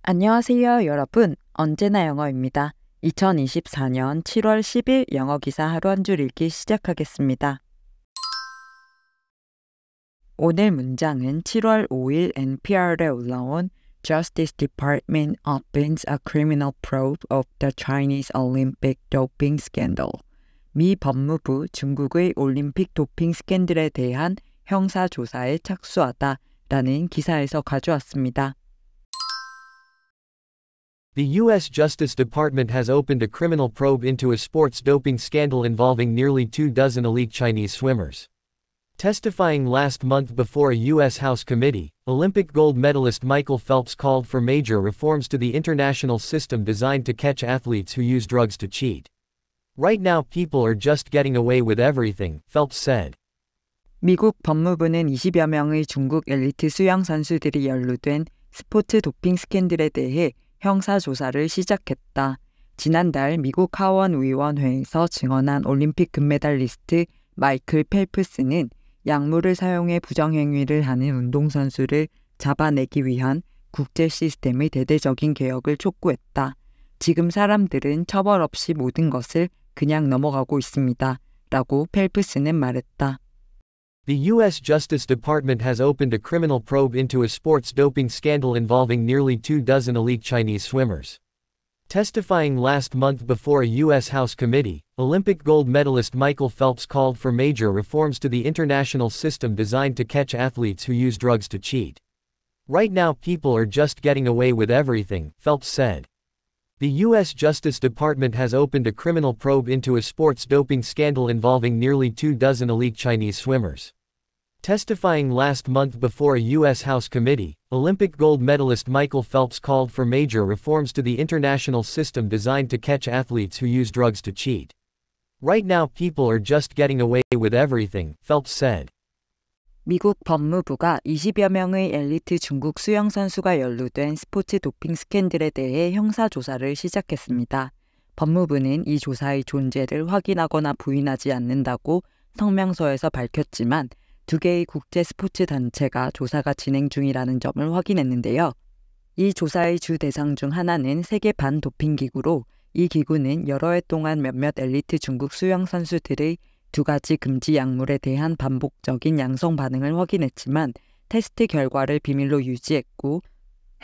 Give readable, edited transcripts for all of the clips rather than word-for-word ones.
안녕하세요, 여러분. 언제나 영어입니다. 2024년 7월 10일 영어 기사 하루 한 줄 읽기 시작하겠습니다. 오늘 문장은 7월 5일 NPR에 올라온 Justice Department opens a criminal probe of the Chinese Olympic doping scandal. 미 법무부 중국의 올림픽 도핑 스캔들에 대한 형사 조사에 착수하다라는 기사에서 가져왔습니다. The U.S. Justice Department has opened a criminal probe into a sports doping scandal involving nearly 24 elite Chinese swimmers. Testifying last month before a U.S. House committee, Olympic gold medalist Michael Phelps called for major reforms to the international system designed to catch athletes who use drugs to cheat. Right now people are just getting away with everything, Phelps said. 미국 법무부는 20여 명의 중국 엘리트 수영 선수들이 연루된 스포츠 도핑 스캔들에 대해 형사 조사를 시작했다. 지난달 미국 하원의원회에서 증언한 올림픽 금메달리스트 마이클 펠프스는 약물을 사용해 부정행위를 하는 운동선수를 잡아내기 위한 국제 시스템의 대대적인 개혁을 촉구했다. 지금 사람들은 처벌 없이 모든 것을 그냥 넘어가고 있습니다. 라고 펠프스는 말했다. The U.S. Justice Department has opened a criminal probe into a sports doping scandal involving nearly 24 elite Chinese swimmers. Testifying last month before a U.S. House committee, Olympic gold medalist Michael Phelps called for major reforms to the international system designed to catch athletes who use drugs to cheat. Right now people are just getting away with everything, Phelps said. The U.S. Justice Department has opened a criminal probe into a sports doping scandal involving nearly 24 elite Chinese swimmers. Testifying last month before a U.S. House committee, Olympic gold medalist Michael Phelps called for major reforms to the international system designed to catch athletes who use drugs to cheat. Right now people are just getting away with everything, Phelps said. 미국 법무부가 20여 명의 엘리트 중국 수영 선수가 연루된 스포츠 도핑 스캔들에 대해 형사 조사를 시작했습니다. 법무부는 이 조사의 존재를 확인하거나 부인하지 않는다고 성명서에서 밝혔지만 두 개의 국제 스포츠 단체가 조사가 진행 중이라는 점을 확인했는데요. 이 조사의 주 대상 중 하나는 세계 반도핑기구로 이 기구는 여러 해 동안 몇몇 엘리트 중국 수영 선수들의 두 가지 금지 약물에 대한 반복적인 양성 반응을 확인했지만 테스트 결과를 비밀로 유지했고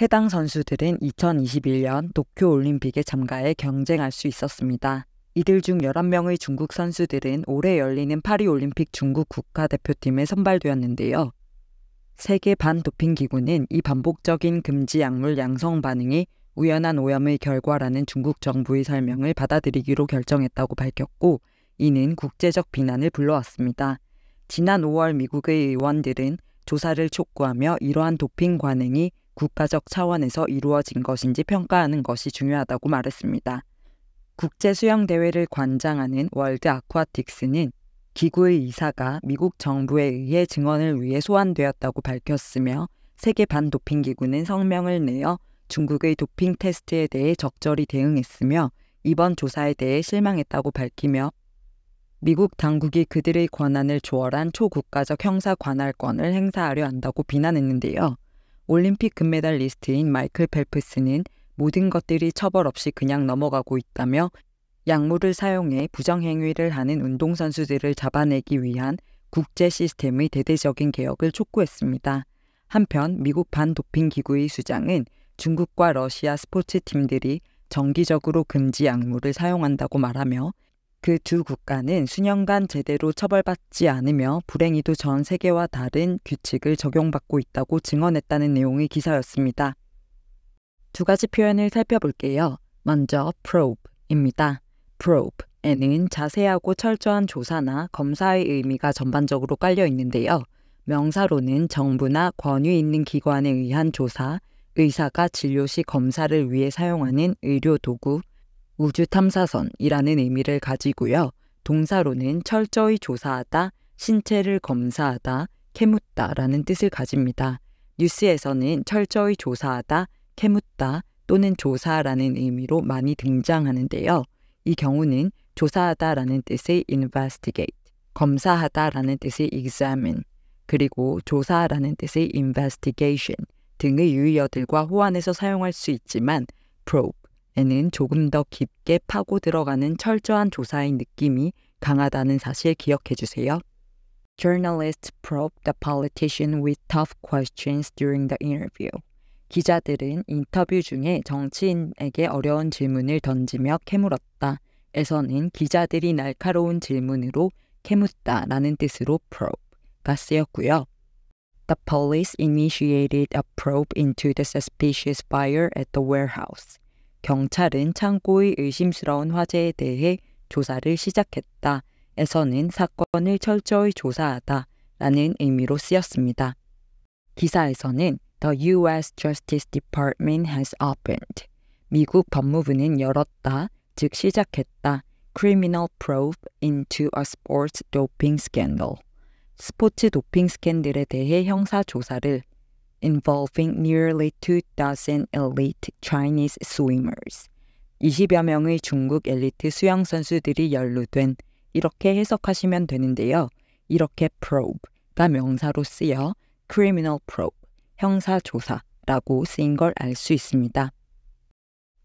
해당 선수들은 2021년 도쿄올림픽에 참가해 경쟁할 수 있었습니다. 이들 중 11명의 중국 선수들은 올해 열리는 파리올림픽 중국 국가대표팀에 선발되었는데요. 세계 반도핑기구는 이 반복적인 금지 약물 양성 반응이 우연한 오염의 결과라는 중국 정부의 설명을 받아들이기로 결정했다고 밝혔고 이는 국제적 비난을 불러왔습니다. 지난 5월 미국의 의원들은 조사를 촉구하며 이러한 도핑 관행이 국가적 차원에서 이루어진 것인지 평가하는 것이 중요하다고 말했습니다. 국제수영대회를 관장하는 월드 아쿠아틱스는 기구의 이사가 미국 정부에 의해 증언을 위해 소환되었다고 밝혔으며 세계 반도핑기구는 성명을 내어 중국의 도핑 테스트에 대해 적절히 대응했으며 이번 조사에 대해 실망했다고 밝히며 미국 당국이 그들의 권한을 초월한 초국가적 형사 관할권을 행사하려 한다고 비난했는데요. 올림픽 금메달리스트인 마이클 펠프스는 모든 것들이 처벌 없이 그냥 넘어가고 있다며 약물을 사용해 부정행위를 하는 운동선수들을 잡아내기 위한 국제 시스템의 대대적인 개혁을 촉구했습니다. 한편 미국 반도핑기구의 수장은 중국과 러시아 스포츠팀들이 정기적으로 금지 약물을 사용한다고 말하며 그 두 국가는 수년간 제대로 처벌받지 않으며 불행히도 전 세계와 다른 규칙을 적용받고 있다고 증언했다는 내용의 기사였습니다. 두 가지 표현을 살펴볼게요. 먼저 probe입니다. probe에는 자세하고 철저한 조사나 검사의 의미가 전반적으로 깔려 있는데요. 명사로는 정부나 권위 있는 기관에 의한 조사, 의사가 진료 시 검사를 위해 사용하는 의료도구, 우주탐사선이라는 의미를 가지고요. 동사로는 철저히 조사하다, 신체를 검사하다, 캐묻다라는 뜻을 가집니다. 뉴스에서는 철저히 조사하다, 캐묻다 또는 조사라는 의미로 많이 등장하는데요. 이 경우는 조사하다라는 뜻의 investigate, 검사하다라는 뜻의 examine, 그리고 조사라는 뜻의 investigation, 등의 유의어들과 호환해서 사용할 수 있지만 probe에는 조금 더 깊게 파고 들어가는 철저한 조사의 느낌이 강하다는 사실 기억해 주세요. Journalists probed the politician with tough questions during the interview. 기자들은 인터뷰 중에 정치인에게 어려운 질문을 던지며 캐물었다. 에서는 기자들이 날카로운 질문으로 캐묻다라는 뜻으로 probe가 쓰였고요. The police initiated a probe into the suspicious fire at the warehouse. 경찰은 창고의 의심스러운 화재에 대해 조사를 시작했다. 에서는 사건을 철저히 조사하다 라는 의미로 쓰였습니다. 기사에서는 The U.S. Justice Department has opened. 미국 법무부는 열었다, 즉 시작했다. Criminal probe into a sports doping scandal. 스포츠 도핑 스캔들에 대해 형사 조사를 involving nearly 2,000 elite Chinese swimmers. 20여 명의 중국 엘리트 수영 선수들이 연루된 이렇게 해석하시면 되는데요. 이렇게 probe가 명사로 쓰여 criminal probe, 형사 조사라고 쓰인 걸 알 수 있습니다.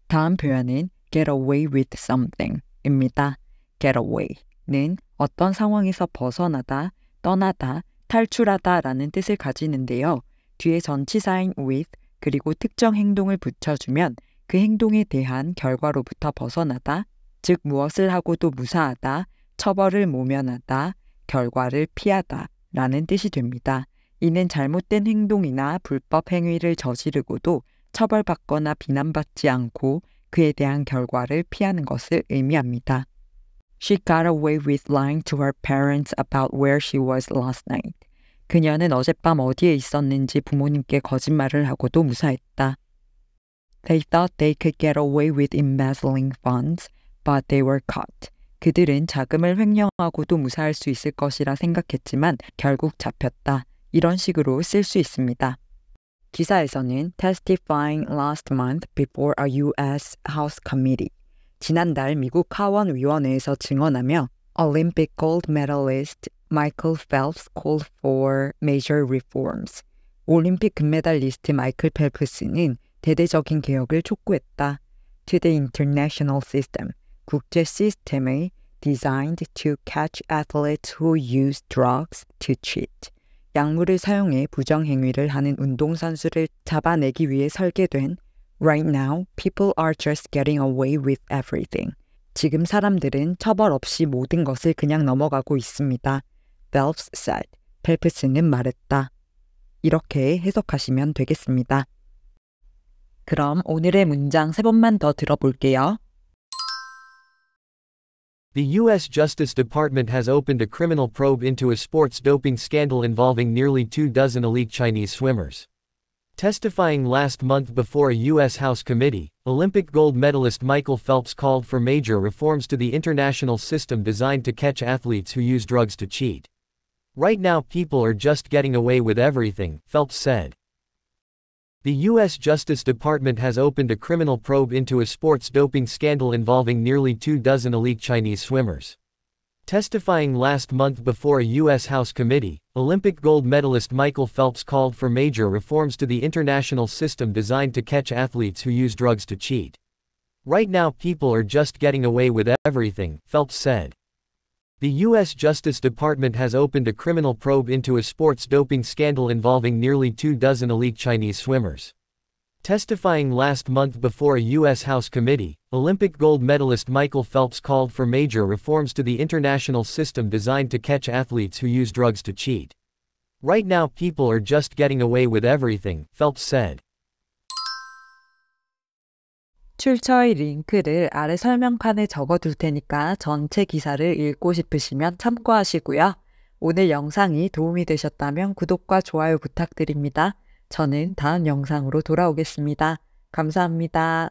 다음 표현은 get away with something입니다. get away는 어떤 상황에서 벗어나다, 떠나다, 탈출하다라는 뜻을 가지는데요. 뒤에 전치사인 with 그리고 특정 행동을 붙여주면 그 행동에 대한 결과로부터 벗어나다, 즉 무엇을 하고도 무사하다, 처벌을 모면하다, 결과를 피하다 라는 뜻이 됩니다. 이는 잘못된 행동이나 불법 행위를 저지르고도 처벌받거나 비난받지 않고 그에 대한 결과를 피하는 것을 의미합니다. She got away with lying to her parents about where she was last night. 그녀는 어젯밤 어디에 있었는지 부모님께 거짓말을 하고도 무사했다. They thought they could get away with embezzling funds, but they were caught. 그들은 자금을 횡령하고도 무사할 수 있을 것이라 생각했지만 결국 잡혔다. 이런 식으로 쓸 수 있습니다. 기사에서는 testifying last month before a U.S. House Committee. 지난달 미국 하원위원회에서 증언하며 Olympic gold medalist Michael Phelps called for major reforms. 올림픽 금메달리스트 마이클 펠프스는 대대적인 개혁을 촉구했다. To the international system. 국제 시스템의 designed to catch athletes who use drugs to cheat. 약물을 사용해 부정행위를 하는 운동선수를 잡아내기 위해 설계된 Right now, people are just getting away with everything. 지금 사람들은 처벌 없이 모든 것을 그냥 넘어가고 있습니다. Phelps said. 펠프스는 말했다. 이렇게 해석하시면 되겠습니다. 그럼 오늘의 문장 3번만 더 들어볼게요. The U.S. Justice Department has opened a criminal probe into a sports doping scandal involving nearly 24 elite Chinese swimmers. Testifying last month before a U.S. House committee, Olympic gold medalist Michael Phelps called for major reforms to the international system designed to catch athletes who use drugs to cheat. Right now, people are just getting away with everything, Phelps said. The U.S. Justice Department has opened a criminal probe into a sports doping scandal involving nearly 24 elite Chinese swimmers. Testifying last month before a U.S. House committee, Olympic gold medalist Michael Phelps called for major reforms to the international system designed to catch athletes who use drugs to cheat. Right now, people are just getting away with everything, Phelps said. The U.S. Justice Department has opened a criminal probe into a sports doping scandal involving nearly 24 elite Chinese swimmers. Testifying last month before a U.S. House committee, Olympic gold medalist Michael Phelps called for major reforms to the international system designed to catch athletes who use drugs to cheat. Right now, people are just getting away with everything, Phelps said. 출처의 링크를 아래 설명칸에 적어둘 테니까 전체 기사를 읽고 싶으시면 참고하시고요. 오늘 영상이 도움이 되셨다면 구독과 좋아요 부탁드립니다. 저는 다음 영상으로 돌아오겠습니다. 감사합니다.